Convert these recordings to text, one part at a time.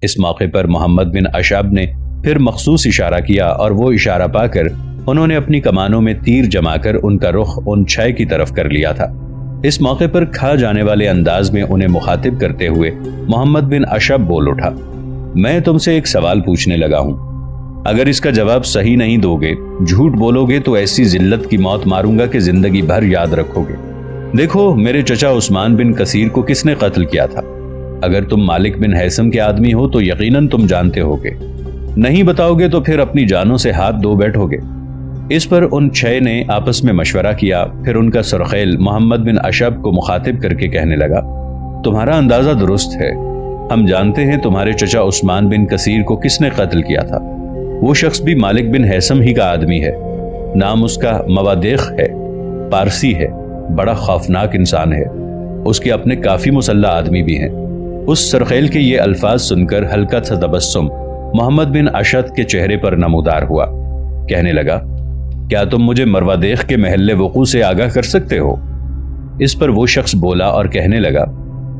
اس موقع پر محمد بن اشعب نے پھر مخصوص اشارہ کیا اور وہ اشارہ پا کر انہوں نے اپنی کمانوں میں تیر جما کر ان کا رخ ان 6 کی طرف کر لیا تھا۔ اس موقع پر کھا جانے والے انداز میں انہیں مخاطب کرتے ہوئے محمد بن اشعب بول اٹھا، میں تم سے ایک سوال پوچھنے لگا ہوں، اگر اس کا جواب صحیح نہیں دو گے، جھوٹ بولو گے تو ایسی ذلت کی موت ماروں گا کہ زندگی بھر یاد رکھو گے۔ دیکھو میرے چچا عثمان بن کثیر کو کس نے قتل کیا تھا؟ اگر تم مالک بن ہیثم کے آدمی ہو تو یقیناً تم جانتے ہوگے، نہیں بتاؤ گے تو پھر اپنی جانوں سے ہاتھ دھو بیٹھو گے۔ اس پر ان 6 نے آپس میں مشورہ کیا، پھر ان کا سرخیل محمد بن اشعب کو مخاطب کر کے کہنے لگا، تمہارا اندازہ درست ہے، ہم جانتے ہیں تمہارے چچا عثمان بن کثیر کو کس نے قتل کیا تھا۔ وہ شخص بھی مالک بن ہیثم ہی کا آدمی ہے، نام اس کا موادیخ ہے، پارسی ہے، بڑا خوفناک انسان ہے، اس کے اپنے کافی مسلح آدمی بھی ہیں۔ اس سرخیل کے یہ الفاظ سن کر ہلکا سا تبسم محمد بن اشعت کے چہرے پر نمودار ہوا، کہنے لگا، کیا تم مجھے مروادیخ کے محل وقوع سے آگاہ کر سکتے ہو؟ اس پر وہ شخص بولا اور کہنے لگا،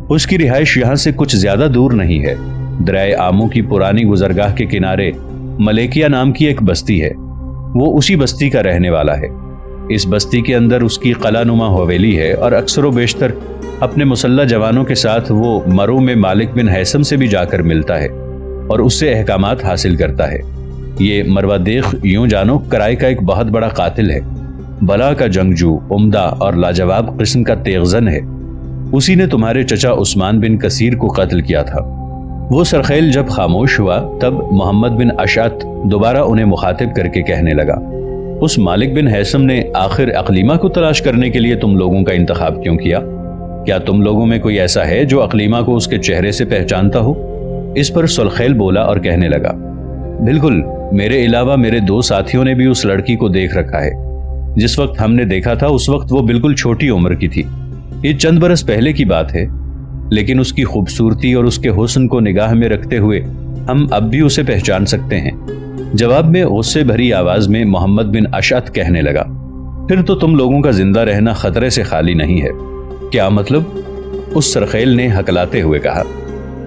اس کی رہائش یہاں سے کچھ زیادہ دور نہیں ہے، دریا آمو کی پرانی گزرگاہ کے کنارے ملیکیا نام کی ایک بستی ہے، وہ اسی بستی کا رہنے والا ہے۔ اس بستی کے اندر اس کی قلعہ نما حویلی ہے اور اکثر و بیشتر اپنے مسلح جوانوں کے ساتھ وہ مرو میں مالک بن ہیثم سے بھی جا کر ملتا ہے اور اس سے احکامات حاصل کرتا ہے۔ یہ مروادیخ یوں جانو کرائے کا ایک بہت بڑا قاتل ہے، بلا کا جنگجو، عمدہ اور لاجواب قسم کا تیغزن ہے، اسی نے تمہارے چچا عثمان بن کثیر کو قتل کیا تھا۔ وہ سرخیل جب خاموش ہوا تب محمد بن اشعت دوبارہ انہیں مخاطب کر کے کہنے لگا، اس مالک بن ہیثم نے آخر اقلیمہ کو تلاش کرنے کے لیے تم لوگوں کا انتخاب کیوں کیا؟ کیا تم لوگوں میں کوئی ایسا ہے جو اقلیمہ کو اس کے چہرے سے پہچانتا ہو؟ اس پر سرخیل بولا اور کہنے لگا، بالکل، میرے علاوہ میرے 2 ساتھیوں نے بھی اس لڑکی کو دیکھ رکھا ہے، جس وقت ہم نے دیکھا تھا اس وقت وہ بالکل چھوٹی عمر کی تھی، یہ چند برس پہلے کی بات ہے، لیکن اس کی خوبصورتی اور اس کے حسن کو نگاہ میں رکھتے ہوئے ہم اب بھی اسے پہچان سکتے ہیں۔ جواب میں غصے بھری آواز میں محمد بن اشعت کہنے لگا، پھر تو تم لوگوں کا زندہ رہنا خطرے سے خالی نہیں ہے۔ کیا مطلب؟ اس سرخیل نے ہکلاتے ہوئے کہا۔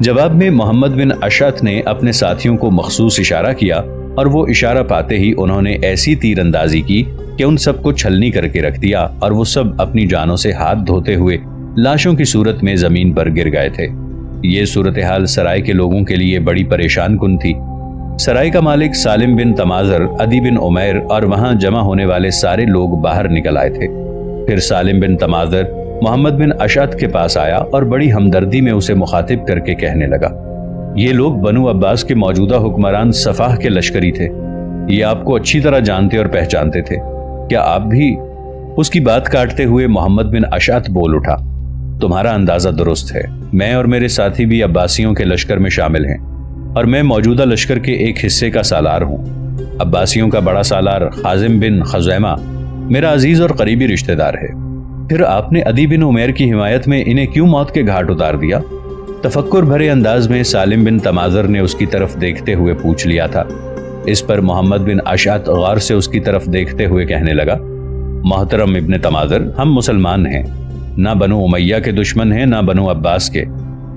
جواب میں محمد بن اشعت نے اپنے ساتھیوں کو مخصوص اشارہ کیا اور وہ اشارہ پاتے ہی انہوں نے ایسی تیر اندازی کی کہ ان سب کو چھلنی کر کے رکھ دیا اور وہ سب اپنی جانوں سے ہاتھ دھوتے ہوئے لاشوں کی صورت میں زمین پر گر گئے تھے۔ یہ صورتحال سرائے کے لوگوں کے لیے بڑی پریشان کن تھی۔ سرائے کا مالک سالم بن تمازر، عدی بن عمیر اور وہاں جمع ہونے والے سارے لوگ باہر نکل آئے تھے۔ پھر سالم بن تمازر محمد بن اشعت کے پاس آیا اور بڑی ہمدردی میں اسے مخاطب کر کے کہنے لگا، یہ لوگ بنو عباس کے موجودہ حکمران صفاح کے لشکری تھے، یہ آپ کو اچھی طرح جانتے اور پہچانتے تھے، کیا آپ بھی؟ اس کی بات کاٹتے ہوئے محمد بن اشعت بول اٹھا، تمہارا اندازہ درست ہے، میں اور میرے ساتھی بھی عباسیوں کے لشکر میں شامل ہیں اور میں موجودہ لشکر کے ایک حصے کا سالار ہوں۔ عباسیوں کا بڑا سالار خازم بن خزیمہ میرا عزیز اور قریبی رشتہ دار ہے، پھر آپ نے عدی بن عمیر کی حمایت میں انہیں کیوں موت کے گھاٹ اتار دیا؟ تفکر بھرے انداز میں سالم بن تمازر نے اس کی طرف دیکھتے ہوئے پوچھ لیا تھا۔ اس پر محمد بن اشعت غور سے اس کی طرف دیکھتے ہوئے کہنے لگا، محترم ابن تمازر، ہم مسلمان ہیں، نہ بنو امیہ کے دشمن ہیں نہ بنو عباس کے۔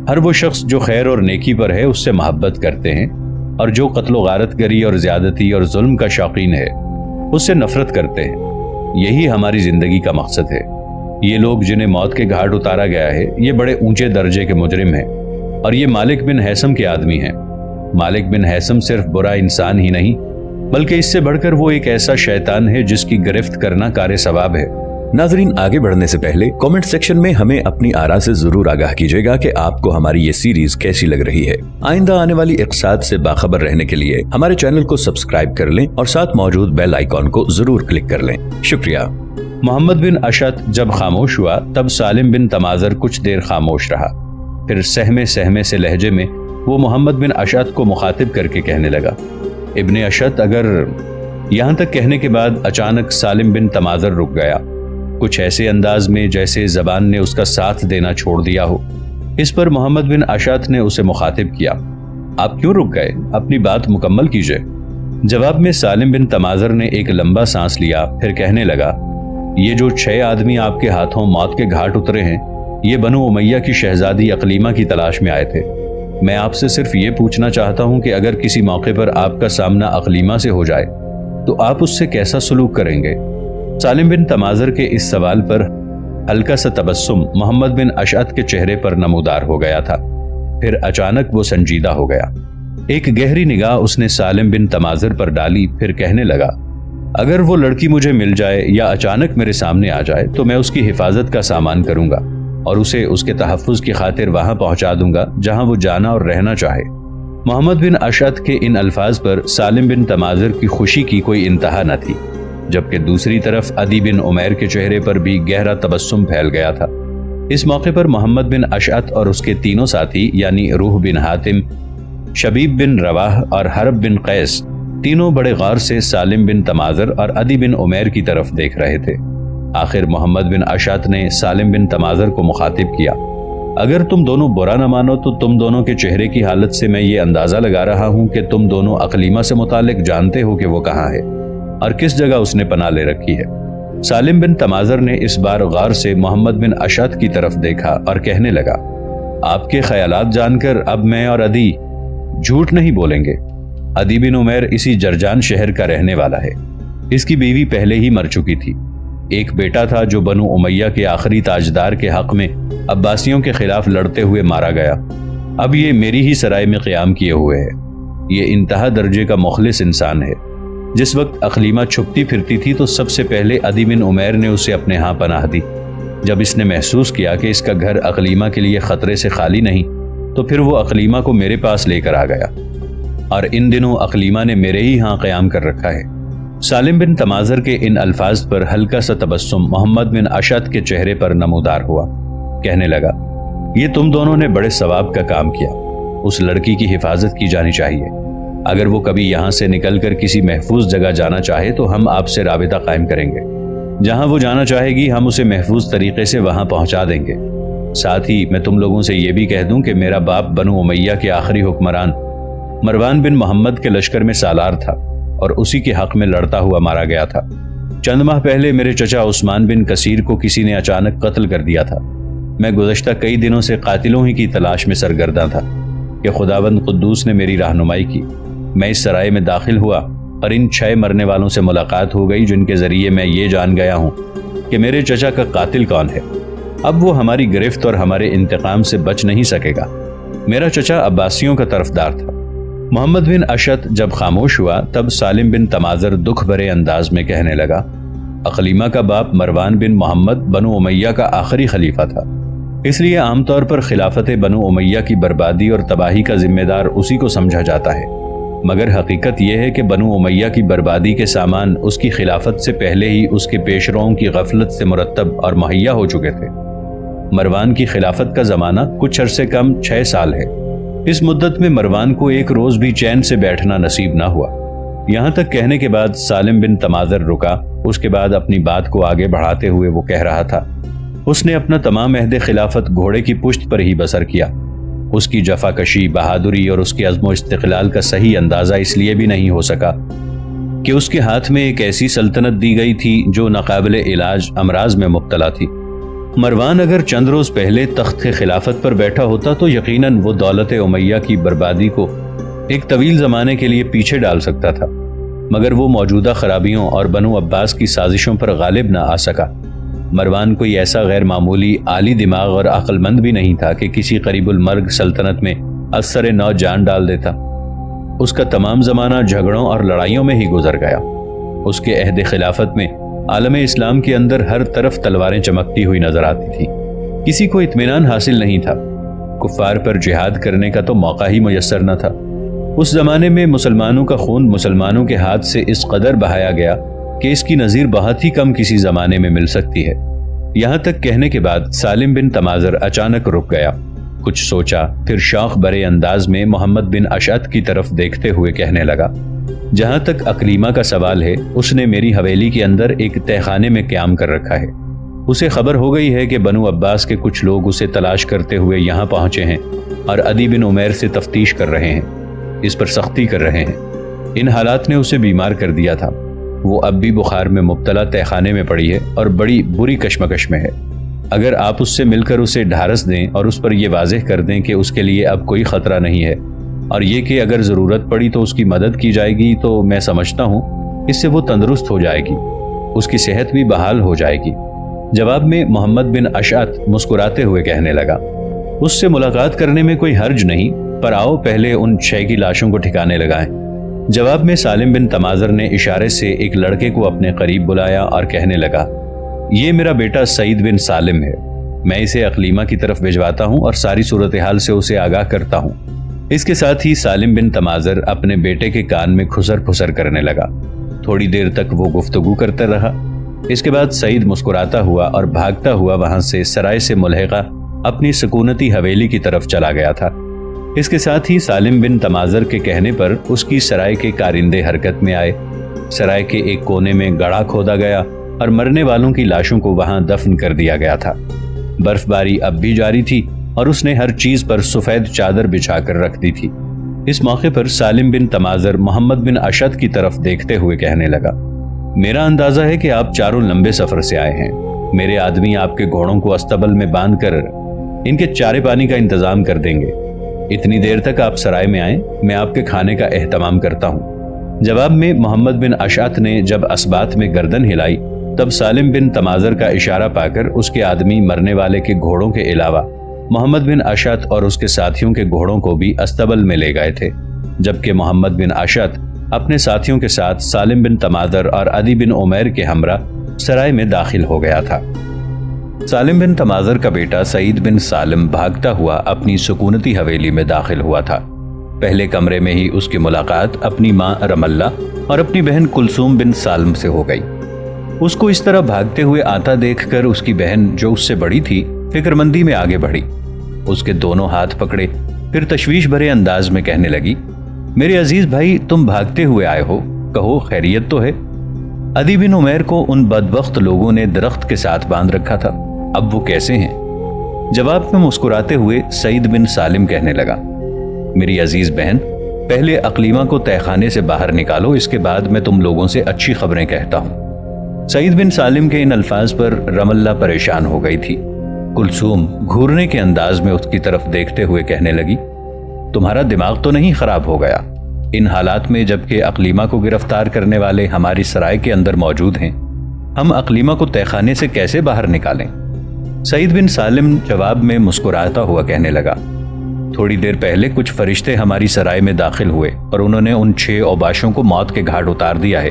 ہر وہ شخص جو خیر اور نیکی پر ہے اس سے محبت کرتے ہیں، اور جو قتل و غارت گری اور زیادتی اور ظلم کا شوقین ہے اس سے نفرت کرتے ہیں۔ یہی ہماری زندگی کا مقصد ہے۔ یہ لوگ جنہیں موت کے گھاٹ اتارا گیا ہے یہ بڑے اونچے درجے کے مجرم ہیں اور یہ مالک بن ہیثم کے آدمی ہیں۔ مالک بن ہیثم صرف برا انسان ہی نہیں بلکہ اس سے بڑھ کر وہ ایک ایسا شیطان ہے جس کی گرفت کرنا کار ثواب ہے۔ ناظرین، آگے بڑھنے سے پہلے کامنٹ سیکشن میں ہمیں اپنی آراء سے ضرور آگاہ کیجیے گا کہ آپ کو ہماری یہ سیریز کیسی لگ رہی ہے۔ آئندہ آنے والی اقساط سے باخبر رہنے کے لیے ہمارے چینل کو سبسکرائب کر لیں اور ساتھ موجود بیل آئیکن کو ضرور کلک کر لیں۔ شکریہ۔ محمد بن اشعت جب خاموش ہوا تب سالم بن تمازر کچھ دیر خاموش رہا، پھر سہمے سہمے سے لہجے میں وہ محمد بن اشعت کو مخاطب کر کے کہنے لگا، ابن اشعت، اگر… یہاں تک کہنے کے بعد اچانک سالم بن تمازر رک گیا، کچھ ایسے انداز میں جیسے زبان نے اس کا ساتھ دینا چھوڑ دیا ہو۔ اس پر محمد بن اشعت نے اسے مخاطب کیا، آپ کیوں رک گئے؟ اپنی بات مکمل کیجئے۔ جواب میں سالم بن تمازر نے ایک لمبا سانس لیا، پھر کہنے لگا، یہ جو 6 آدمی آپ کے ہاتھوں موت کے گھاٹ اترے ہیں یہ بنو امیہ کی شہزادی اقلیمہ کی تلاش میں آئے تھے۔ میں آپ سے صرف یہ پوچھنا چاہتا ہوں کہ اگر کسی موقع پر آپ کا سامنا اقلیمہ سے ہو جائے تو آپ اس سے کیسا سلوک کریں گے؟ سالم بن تماذر کے اس سوال پر ہلکا سا تبسم محمد بن اشعث کے چہرے پر نمودار ہو گیا تھا، پھر اچانک وہ سنجیدہ ہو گیا۔ ایک گہری نگاہ اس نے سالم بن تماذر پر ڈالی، پھر کہنے لگا، اگر وہ لڑکی مجھے مل جائے یا اچانک میرے سامنے آ جائے تو میں اس کی حفاظت کا سامان کروں گا اور اسے اس کے تحفظ کی خاطر وہاں پہنچا دوں گا جہاں وہ جانا اور رہنا چاہے۔ محمد بن اشعث کے ان الفاظ پر سالم بن تماذر کی خوشی کی کوئی انتہا نہ تھی، جبکہ دوسری طرف عدی بن عمیر کے چہرے پر بھی گہرا تبسم پھیل گیا تھا۔ اس موقع پر محمد بن اشعث اور اس کے تینوں ساتھی یعنی روح بن حاتم، شبیب بن رواح اور حرب بن قیس تینوں بڑے غور سے سالم بن تماذر اور عدی بن عمیر کی طرف دیکھ رہے تھے۔ آخر محمد بن اشعث نے سالم بن تماذر کو مخاطب کیا، اگر تم دونوں برا نہ مانو تو تم دونوں کے چہرے کی حالت سے میں یہ اندازہ لگا رہا ہوں کہ تم دونوں اقلیمہ سے متعلق جانتے ہو کہ وہ کہاں ہے اور کس جگہ اس نے پناہ لے رکھی ہے۔ سالم بن تماذر نے اس بار غور سے محمد بن اشعث کی طرف دیکھا اور کہنے لگا، آپ کے خیالات جان کر اب میں اور عدی جھوٹ نہیں بولیں گے۔ عدی بن عمیر اسی جرجان شہر کا رہنے والا ہے، اس کی بیوی پہلے ہی مر چکی تھی، ایک بیٹا تھا جو بنو امیہ کے آخری تاجدار کے حق میں عباسیوں کے خلاف لڑتے ہوئے مارا گیا، اب یہ میری ہی سرائے میں قیام کیے ہوئے ہے۔ یہ انتہا درجے کا مخلص انسان ہے۔ جس وقت اقلیمہ چھپتی پھرتی تھی تو سب سے پہلے عدی بن عمیر نے اسے اپنے ہاں پناہ دی۔ جب اس نے محسوس کیا کہ اس کا گھر اقلیمہ کے لیے خطرے سے خالی نہیں تو پھر وہ اقلیمہ کو میرے پاس لے کر آ گیا، اور ان دنوں اقلیمہ نے میرے ہی ہاں قیام کر رکھا ہے۔ سالم بن تماذر کے ان الفاظ پر ہلکا سا تبسم محمد بن اشعث کے چہرے پر نمودار ہوا، کہنے لگا، یہ تم دونوں نے بڑے ثواب کا کام کیا، اس لڑکی کی حفاظت کی جانی چاہیے۔ اگر وہ کبھی یہاں سے نکل کر کسی محفوظ جگہ جانا چاہے تو ہم آپ سے رابطہ قائم کریں گے، جہاں وہ جانا چاہے گی ہم اسے محفوظ طریقے سے وہاں پہنچا دیں گے۔ ساتھ ہی میں تم لوگوں سے یہ بھی کہہ دوں کہ میرا باپ بنو امیہ کے آخری حکمران مروان بن محمد کے لشکر میں سالار تھا اور اسی کے حق میں لڑتا ہوا مارا گیا تھا۔ چند ماہ پہلے میرے چچا عثمان بن کثیر کو کسی نے اچانک قتل کر دیا تھا۔ میں گزشتہ کئی دنوں سے قاتلوں ہی کی تلاش میں سرگرداں تھا کہ خداوند قدوس نے میری رہنمائی کی۔ میں اس سرائے میں داخل ہوا اور ان 6 مرنے والوں سے ملاقات ہو گئی جن کے ذریعے میں یہ جان گیا ہوں کہ میرے چچا کا قاتل کون ہے۔ اب وہ ہماری گرفت اور ہمارے انتقام سے بچ نہیں سکے گا۔ میرا چچا عباسیوں کا طرفدار تھا۔ محمد بن اشعث جب خاموش ہوا تب سالم بن تماذر دکھ بھرے انداز میں کہنے لگا، اقلیمہ کا باپ مروان بن محمد بنو امیہ کا آخری خلیفہ تھا، اس لیے عام طور پر خلافت بنو امیہ کی بربادی اور تباہی کا ذمہ دار اسی کو سمجھا جاتا ہے، مگر حقیقت یہ ہے کہ بنو امیہ کی بربادی کے سامان اس کی خلافت سے پہلے ہی اس کے پیشروؤں کی غفلت سے مرتب اور مہیا ہو چکے تھے۔ مروان کی خلافت کا زمانہ کچھ عرصے کم 6 سال ہے۔ اس مدت میں مروان کو ایک روز بھی چین سے بیٹھنا نصیب نہ ہوا۔ یہاں تک کہنے کے بعد سالم بن تماذر رکا، اس کے بعد اپنی بات کو آگے بڑھاتے ہوئے وہ کہہ رہا تھا، اس نے اپنا تمام عہد خلافت گھوڑے کی پشت پر ہی بسر کیا۔ اس کی جفا کشی، بہادری اور اس کے عزم و استقلال کا صحیح اندازہ اس لیے بھی نہیں ہو سکا کہ اس کے ہاتھ میں ایک ایسی سلطنت دی گئی تھی جو ناقابل علاج امراض میں مبتلا تھی۔ مروان اگر چند روز پہلے تخت خلافت پر بیٹھا ہوتا تو یقیناً وہ دولت امیہ کی بربادی کو ایک طویل زمانے کے لیے پیچھے ڈال سکتا تھا، مگر وہ موجودہ خرابیوں اور بنو عباس کی سازشوں پر غالب نہ آ سکا۔ مروان کوئی ایسا غیر معمولی عالی دماغ اور عقل مند بھی نہیں تھا کہ کسی قریب المرگ سلطنت میں اثر نو جان ڈال دیتا۔ اس کا تمام زمانہ جھگڑوں اور لڑائیوں میں ہی گزر گیا۔ اس کے عہد خلافت میں عالم اسلام کے اندر ہر طرف تلواریں چمکتی ہوئی نظر آتی تھی، کسی کو اطمینان حاصل نہیں تھا۔ کفار پر جہاد کرنے کا تو موقع ہی میسر نہ تھا۔ اس زمانے میں مسلمانوں کا خون مسلمانوں کے ہاتھ سے اس قدر بہایا گیا کہ اس کی نظیر بہت ہی کم کسی زمانے میں مل سکتی ہے۔ یہاں تک کہنے کے بعد سالم بن تماذر اچانک رک گیا، کچھ سوچا، پھر شوق بھرے انداز میں محمد بن اشعث کی طرف دیکھتے ہوئے کہنے لگا، جہاں تک اقلیمہ کا سوال ہے، اس نے میری حویلی کے اندر ایک تہہ خانے میں قیام کر رکھا ہے۔ اسے خبر ہو گئی ہے کہ بنو عباس کے کچھ لوگ اسے تلاش کرتے ہوئے یہاں پہنچے ہیں اور عدی بن عمیر سے تفتیش کر رہے ہیں، اس پر سختی کر رہے ہیں۔ ان حالات نے اسے بیمار کر دیا تھا، وہ اب بھی بخار میں مبتلا تہہ خانے میں پڑی ہے اور بڑی بری کشمکش میں ہے۔ اگر آپ اس سے مل کر اسے ڈھارس دیں اور اس پر یہ واضح کر دیں کہ اس کے لیے اب کوئی خطرہ نہیں ہے اور یہ کہ اگر ضرورت پڑی تو اس کی مدد کی جائے گی، تو میں سمجھتا ہوں اس سے وہ تندرست ہو جائے گی، اس کی صحت بھی بحال ہو جائے گی۔ جواب میں محمد بن اشعث مسکراتے ہوئے کہنے لگا، اس سے ملاقات کرنے میں کوئی حرج نہیں، پر آؤ پہلے ان 6 کی لاشوں کو ٹھکانے لگائیں۔ جواب میں سالم بن تمازر نے اشارے سے ایک لڑکے کو اپنے قریب بلایا اور کہنے لگا، یہ میرا بیٹا سعید بن سالم ہے، میں اسے اقلیمہ کی طرف بھجواتا ہوں اور ساری صورتحال سے اسے آگاہ کرتا ہوں۔ اس کے ساتھ ہی سالم بن تمازر اپنے بیٹے کے کان میں کھسر پھسر کرنے لگا۔ تھوڑی دیر تک وہ گفتگو کرتا رہا۔ اس کے بعد سعید مسکراتا ہوا اور بھاگتا ہوا وہاں سے سرائے سے ملحقہ اپنی سکونتی حویلی کی طرف چلا گیا تھا۔ اس کے ساتھ ہی سالم بن تمازر کے کہنے پر اس کی سرائے کے کارندے حرکت میں آئے۔ سرائے کے ایک کونے میں گڑھا کھودا گیا اور مرنے والوں کی لاشوں کو وہاں دفن کر دیا گیا تھا۔ برف باری اب بھی جاری تھی اور اس نے ہر چیز پر سفید چادر بچھا کر رکھ دی تھی۔ اس موقع پر سالم بن تمازر محمد بن اشعث کی طرف دیکھتے ہوئے کہنے لگا، میرا اندازہ ہے کہ آپ چاروں لمبے سفر سے آئے ہیں۔ میرے آدمی آپ کے گھوڑوں کو استبل میں باندھ کر ان کے چارے پانی کا انتظام کر دیں گے۔ اتنی دیر تک آپ سرائے میں آئیں، میں آپ کے کھانے کا اہتمام کرتا ہوں۔ جواب میں محمد بن اشعث نے جب اسبات میں گردن ہلائی تب سالم بن تمازر کا اشارہ پا کر اس کے آدمی مرنے والے کے گھوڑوں کے علاوہ محمد بن اشعث اور اس کے ساتھیوں کے گھوڑوں کو بھی استبل میں لے گئے تھے، جبکہ محمد بن اشعث اپنے ساتھیوں کے ساتھ سالم بن تمازر اور عدی بن عمیر کے ہمراہ سرائے میں داخل ہو گیا تھا۔ سالم بن تمازر کا بیٹا سعید بن سالم بھاگتا ہوا اپنی سکونتی حویلی میں داخل ہوا تھا۔ پہلے کمرے میں ہی اس کی ملاقات اپنی ماں رملہ اور اپنی بہن کلثوم بن سالم سے ہو گئی۔ اس کو اس طرح بھاگتے ہوئے آتا دیکھ کر اس کی بہن جو اس سے بڑی تھی فکر مندی میں آگے بڑھی، اس کے دونوں ہاتھ پکڑے، پھر تشویش بھرے انداز میں کہنے لگی، میرے عزیز بھائی تم بھاگتے ہوئے آئے ہو، کہو خیریت تو ہے؟ عدی بن عمیر کو ان بدبخت لوگوں نے درخت کے ساتھ باندھ رکھا تھا، اب وہ کیسے ہیں؟ جواب میں مسکراتے ہوئے سعید بن سالم کہنے لگا، میری عزیز بہن پہلے اقلیمہ کو تہہ خانے سے باہر نکالو، اس کے بعد میں تم لوگوں سے اچھی خبریں کہتا ہوں۔ سعید بن سالم کے ان الفاظ پر رملہ پریشان ہو گئی تھی۔ کلثوم گھورنے کے انداز میں اس کی طرف دیکھتے ہوئے کہنے لگی، تمہارا دماغ تو نہیں خراب ہو گیا؟ ان حالات میں جبکہ اقلیمہ کو گرفتار کرنے والے ہماری سرائے کے اندر موجود ہیں، ہم اقلیمہ کو تہہ خانے سے کیسے باہر نکالیں؟ سعید بن سالم جواب میں مسکراتا ہوا کہنے لگا، تھوڑی دیر پہلے کچھ فرشتے ہماری سرائے میں داخل ہوئے اور انہوں نے ان 6 اوباشوں کو موت کے گھاٹ اتار دیا ہے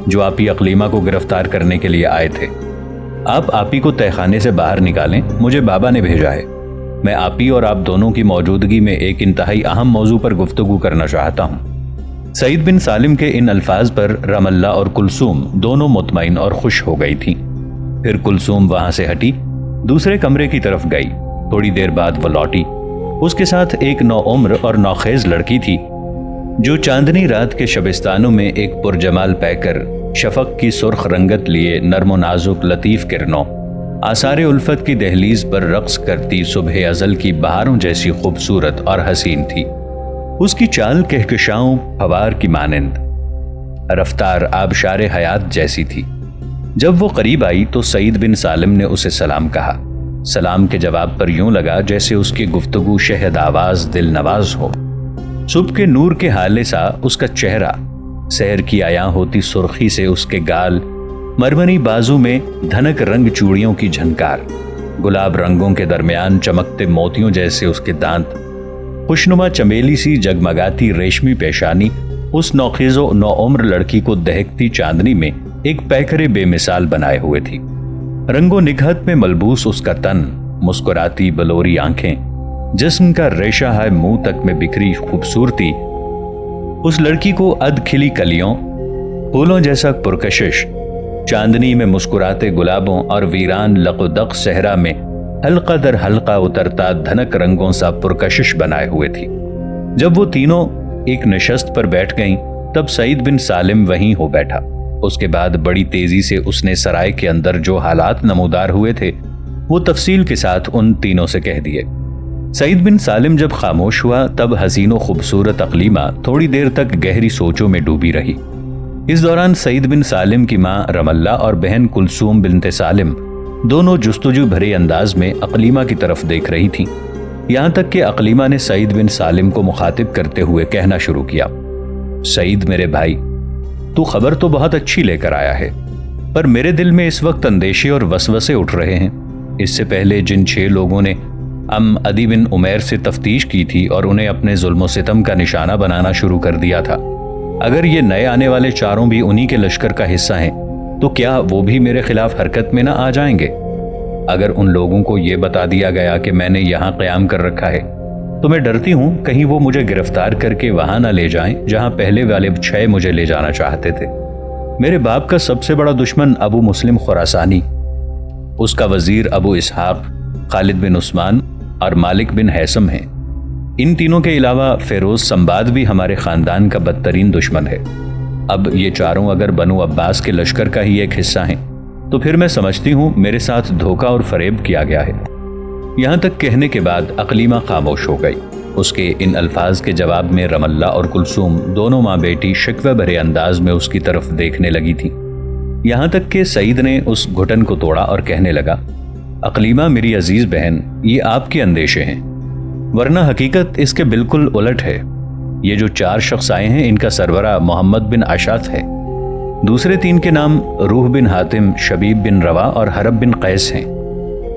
جو آپ ہی اقلیمہ کو گرفتار کرنے کے لیے آئے تھے۔ آپ ہی کو تہہ خانے سے باہر نکالیں، مجھے بابا نے بھیجا ہے۔ میں آپ ہی اور آپ دونوں کی موجودگی میں ایک انتہائی اہم موضوع پر گفتگو کرنا چاہتا ہوں۔ سعید بن سالم کے ان الفاظ پر رملہ اور کلثوم دونوں مطمئن اور خوش ہو گئی تھی۔ پھر کلثوم وہاں سے ہٹی، دوسرے کمرے کی طرف گئی۔ تھوڑی دیر بعد وہ لوٹی، اس کے ساتھ ایک نوعمر اور نوخیز لڑکی تھی جو چاندنی رات کے شبستانوں میں ایک پرجمال پیکر، شفق کی سرخ رنگت لیے نرم و نازک لطیف کرنوں، آثار الفت کی دہلیز پر رقص کرتی صبح ازل کی بہاروں جیسی خوبصورت اور حسین تھی۔ اس کی چال کہکشاؤں پھوار کی مانند، رفتار آبشار حیات جیسی تھی۔ جب وہ قریب آئی تو سعید بن سالم نے اسے سلام کہا۔ سلام کے جواب پر یوں لگا جیسے اس کی گفتگو شہد آواز دل نواز ہو۔ صبح کے نور کے حالے سا اس کا چہرہ، سحر کی عیاں ہوتی سرخی سے اس کے گال، مرمری بازو میں دھنک رنگ چوڑیوں کی جھنکار، گلاب رنگوں کے درمیان چمکتے موتیوں جیسے اس کے دانت، خوشنما چمیلی سی جگمگاتی ریشمی پیشانی اس نوخیز و نوعمر لڑکی کو دہکتی چاندنی میں ایک پیکرے بے مثال بنائے ہوئے تھی۔ رنگ و نکھت میں ملبوس اس کا تن، مسکراتی بلوری آنکھیں، جسم کا ریشہ ہے منہ تک میں بکھری خوبصورتی، اس لڑکی کو اد کھلی کلیوں، پھولوں جیسا پرکشش، چاندنی میں مسکراتے گلابوں اور ویران لقدق صحرا میں حلقہ در حلقہ اترتا دھنک رنگوں سا پرکشش بنائے ہوئے تھی۔ جب وہ تینوں ایک نشست پر بیٹھ گئیں تب سعید بن سالم وہیں ہو بیٹھا۔ اس کے بعد بڑی تیزی سے اس نے سرائے کے اندر جو حالات نمودار ہوئے تھے وہ تفصیل کے ساتھ ان تینوں سے کہہ دیے۔ سعید بن سالم جب خاموش ہوا تب حسین و خوبصورت اقلیمہ تھوڑی دیر تک گہری سوچوں میں ڈوبی رہی۔ اس دوران سعید بن سالم کی ماں رملہ اور بہن کلثوم بنت سالم دونوں جستجو بھرے انداز میں اقلیمہ کی طرف دیکھ رہی تھیں، یہاں تک کہ اقلیمہ نے سعید بن سالم کو مخاطب کرتے ہوئے کہنا شروع کیا، سعید میرے بھائی، تو خبر تو بہت اچھی لے کر آیا ہے، پر میرے دل میں اس وقت اندیشے اور وسوسے اٹھ رہے ہیں۔ اس سے پہلے جن 6 لوگوں نے عدی بن عمیر سے تفتیش کی تھی اور انہیں اپنے ظلم و ستم کا نشانہ بنانا شروع کر دیا تھا، اگر یہ نئے آنے والے 4 بھی انہی کے لشکر کا حصہ ہیں تو کیا وہ بھی میرے خلاف حرکت میں نہ آ جائیں گے؟ اگر ان لوگوں کو یہ بتا دیا گیا کہ میں نے یہاں قیام کر رکھا ہے تو میں ڈرتی ہوں کہیں وہ مجھے گرفتار کر کے وہاں نہ لے جائیں جہاں پہلے والے 6 مجھے لے جانا چاہتے تھے۔ میرے باپ کا سب سے بڑا دشمن ابو مسلم خراسانی، اس کا وزیر ابو اسحاق، خالد بن عثمان اور مالک بن حیثم ہیں۔ ان تینوں کے علاوہ فیروز سمباد بھی ہمارے خاندان کا بدترین دشمن ہے۔ اب یہ 4 اگر بنو عباس کے لشکر کا ہی ایک حصہ ہیں تو پھر میں سمجھتی ہوں میرے ساتھ دھوکہ اور فریب کیا گیا ہے۔ یہاں تک کہنے کے بعد اقلیمہ خاموش ہو گئی۔ اس کے ان الفاظ کے جواب میں رملہ اور کلثوم دونوں ماں بیٹی شکوہ بھرے انداز میں اس کی طرف دیکھنے لگی تھی، یہاں تک کہ سعید نے اس گھٹن کو توڑا اور کہنے لگا، اقلیمہ میری عزیز بہن، یہ آپ کے اندیشے ہیں، ورنہ حقیقت اس کے بالکل الٹ ہے۔ یہ جو 4 شخص آئے ہیں ان کا سربراہ محمد بن اشعث ہے، دوسرے 3 کے نام روح بن حاتم، شبیب بن روا اور حرب بن قیس ہیں۔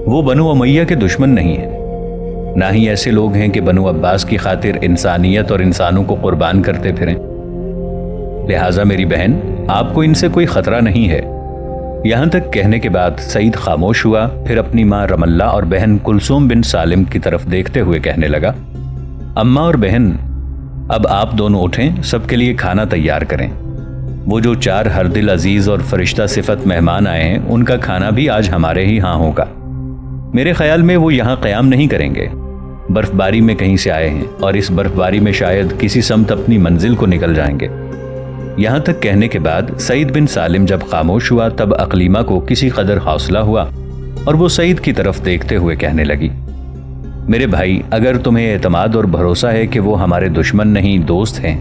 وہ بنو امیہ کے دشمن نہیں ہیں، نہ ہی ایسے لوگ ہیں کہ بنو عباس کی خاطر انسانیت اور انسانوں کو قربان کرتے پھریں۔ لہٰذا میری بہن، آپ کو ان سے کوئی خطرہ نہیں ہے۔ یہاں تک کہنے کے بعد سعید خاموش ہوا، پھر اپنی ماں رملہ اور بہن کلثوم بن سالم کی طرف دیکھتے ہوئے کہنے لگا، اماں اور بہن، اب آپ دونوں اٹھیں، سب کے لیے کھانا تیار کریں۔ وہ جو 4 ہر دل عزیز اور فرشتہ صفت مہمان آئے ہیں ان کا کھانا بھی آج ہمارے ہی ہاں ہوگا۔ میرے خیال میں وہ یہاں قیام نہیں کریں گے، برف باری میں کہیں سے آئے ہیں اور اس برف باری میں شاید کسی سمت اپنی منزل کو نکل جائیں گے۔ یہاں تک کہنے کے بعد سعید بن سالم جب خاموش ہوا تب اقلیمہ کو کسی قدر حوصلہ ہوا اور وہ سعید کی طرف دیکھتے ہوئے کہنے لگی، میرے بھائی، اگر تمہیں اعتماد اور بھروسہ ہے کہ وہ ہمارے دشمن نہیں دوست ہیں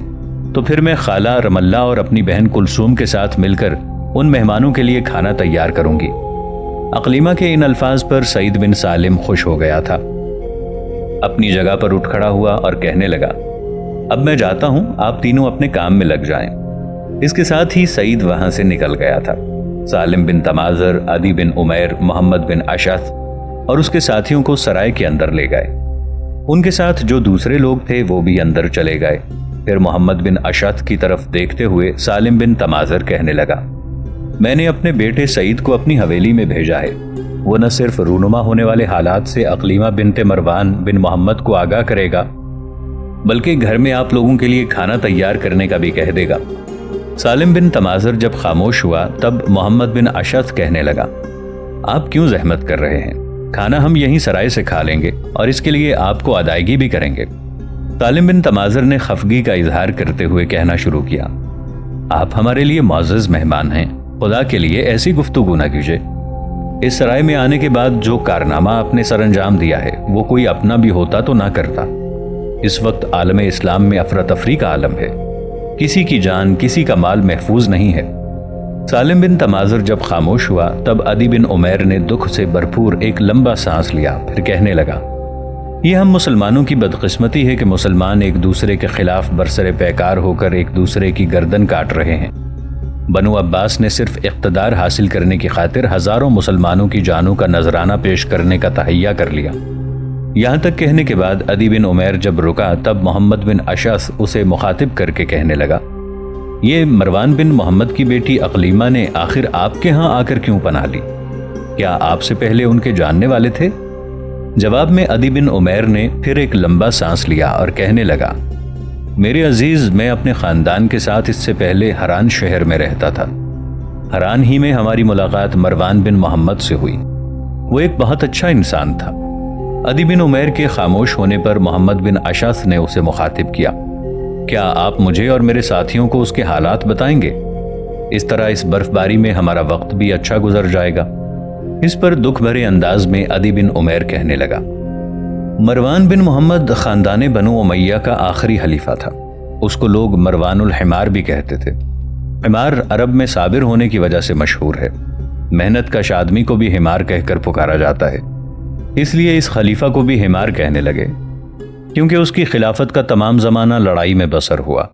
تو پھر میں خالہ رملہ اور اپنی بہن کلثوم کے ساتھ مل کر ان مہمانوں کے لیے کھانا تیار کروں گی۔ اقلیمہ کے ان الفاظ پر سعید بن سالم خوش ہو گیا تھا، اپنی جگہ پر اٹھ کھڑا ہوا اور کہنے لگا، اب میں جاتا ہوں، آپ تینوں اپنے کام میں لگ جائیں۔ اس کے ساتھ ہی سعید وہاں سے نکل گیا تھا۔ سالم بن تمازر، عدی بن عمیر، محمد بن اشعث اور اس کے ساتھیوں کو سرائے کے اندر لے گئے۔ ان کے ساتھ جو دوسرے لوگ تھے وہ بھی اندر چلے گئے۔ پھر محمد بن اشعث کی طرف دیکھتے ہوئے سالم بن تمازر کہنے لگا، میں نے اپنے بیٹے سعید کو اپنی حویلی میں بھیجا ہے، وہ نہ صرف رونما ہونے والے حالات سے اقلیمہ بنت مروان بن محمد کو آگاہ کرے گا بلکہ گھر میں آپ لوگوں کے لیے کھانا تیار کرنے کا بھی کہہ دے گا۔ سالم بن تمازر جب خاموش ہوا تب محمد بن اشعث کہنے لگا، آپ کیوں زحمت کر رہے ہیں؟ کھانا ہم یہیں سرائے سے کھا لیں گے اور اس کے لیے آپ کو ادائیگی بھی کریں گے۔ سالم بن تمازر نے خفگی کا اظہار کرتے ہوئے کہنا شروع کیا، آپ ہمارے لیے معزز مہمان ہیں، خدا کے لیے ایسی گفتگو نہ کیجیے۔ اس سرائے میں آنے کے بعد جو کارنامہ آپ نے سر انجام دیا ہے وہ کوئی اپنا بھی ہوتا تو نہ کرتا۔ اس وقت عالم اسلام میں افراتفری کا عالم ہے، کسی کی جان، کسی کا مال محفوظ نہیں ہے۔ سالم بن تمازر جب خاموش ہوا تب عدی بن عمیر نے دکھ سے بھرپور ایک لمبا سانس لیا، پھر کہنے لگا، یہ ہم مسلمانوں کی بدقسمتی ہے کہ مسلمان ایک دوسرے کے خلاف برسر پیکار ہو کر ایک دوسرے کی گردن کاٹ رہے ہیں۔ بنو عباس نے صرف اقتدار حاصل کرنے کی خاطر ہزاروں مسلمانوں کی جانوں کا نذرانہ پیش کرنے کا تہیہ کر لیا۔ یہاں تک کہنے کے بعد عدی بن عمیر جب رکا تب محمد بن اشعث اسے مخاطب کر کے کہنے لگا، یہ مروان بن محمد کی بیٹی اقلیمہ نے آخر آپ کے ہاں آ کر کیوں پناہ لی؟ کیا آپ سے پہلے ان کے جاننے والے تھے؟ جواب میں عدی بن عمیر نے پھر ایک لمبا سانس لیا اور کہنے لگا، میرے عزیز، میں اپنے خاندان کے ساتھ اس سے پہلے حران شہر میں رہتا تھا۔ حران ہی میں ہماری ملاقات مروان بن محمد سے ہوئی، وہ ایک بہت اچھا انسان تھا۔ عدی بن عمیر کے خاموش ہونے پر محمد بن اشعث نے اسے مخاطب کیا، کیا آپ مجھے اور میرے ساتھیوں کو اس کے حالات بتائیں گے؟ اس طرح اس برف باری میں ہمارا وقت بھی اچھا گزر جائے گا۔ اس پر دکھ بھرے انداز میں عدی بن عمیر کہنے لگا، مروان بن محمد خاندان بنو امیہ کا آخری حلیفہ تھا۔ اس کو لوگ مروان الحمار بھی کہتے تھے۔ حمار عرب میں صابر ہونے کی وجہ سے مشہور ہے، محنت کش آدمی کو بھی حمار کہہ کر پکارا جاتا ہے، اس لیے اس خلیفہ کو بھی حمار کہنے لگے، کیونکہ اس کی خلافت کا تمام زمانہ لڑائی میں بسر ہوا۔